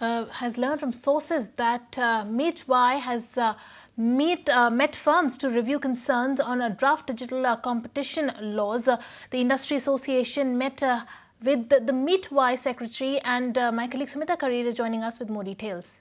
has learned from sources that MeitY has met firms to review concerns on draft digital competition laws. The industry association met with the MeitY secretary, and my colleague Sumita Karir is joining us with more details.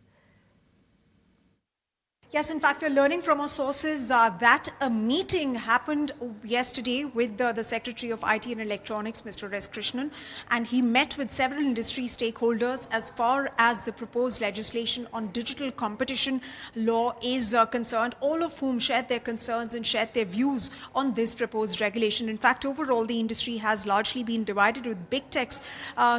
Yes, in fact, we're learning from our sources that a meeting happened yesterday with the Secretary of IT and Electronics, Mr. S. Krishnan, and he met with several industry stakeholders as far as the proposed legislation on digital competition law is concerned, all of whom shared their concerns and shared their views on this proposed regulation. In fact, overall, the industry has largely been divided, with big techs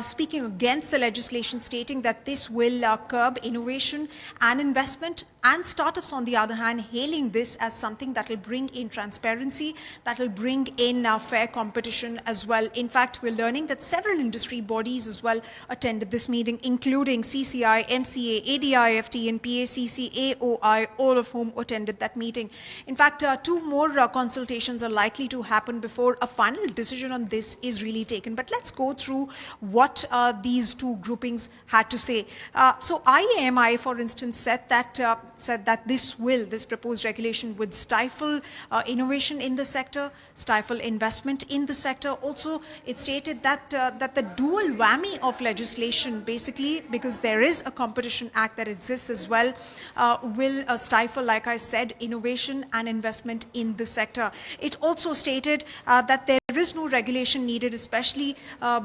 speaking against the legislation, stating that this will curb innovation and investment, and startups, on the other hand, hailing this as something that will bring in transparency, that will bring in fair competition as well. In fact, we're learning that several industry bodies as well attended this meeting, including CCI, MCA, ADIF, and PACC, AOI, all of whom attended that meeting. In fact, two more consultations are likely to happen before a final decision on this is really taken. But let's go through what these two groupings had to say. So IAMI, for instance, said that this proposed regulation would stifle innovation in the sector, stifle investment in the sector. Also, it stated that the dual whammy of legislation, basically, because there is a Competition Act that exists as well, will stifle, like I said, innovation and investment in the sector. It also stated that there is no regulation needed, especially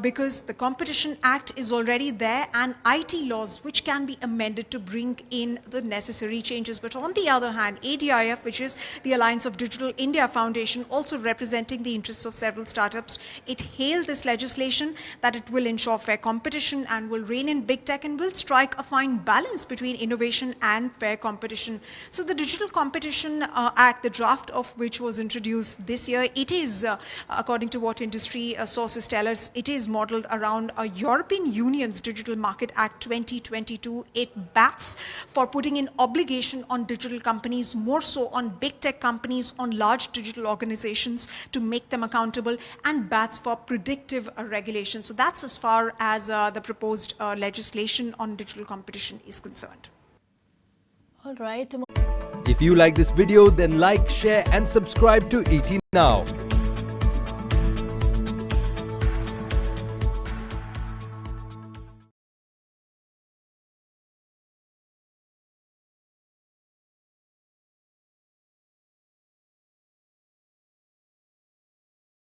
because the Competition Act is already there, and IT laws which can be amended to bring in the necessary changes. But on the other hand, ADIF, which is the Alliance of Digital India Foundation, also representing the interests of several startups, it hailed this legislation that it will ensure fair competition and will rein in big tech and will strike a fine balance between innovation and fair competition. So the Digital Competition Act, the draft of which was introduced this year, it is, according to what industry sources tell us, it is modeled around a European Union's Digital Market Act 2022. It bats for putting in obligation on digital companies, more so on big tech companies, on large digital organizations, to make them accountable, and bats for predictive regulation. So that's as far as the proposed legislation on digital competition is concerned. All right. If you like this video, then like, share and subscribe to ET Now.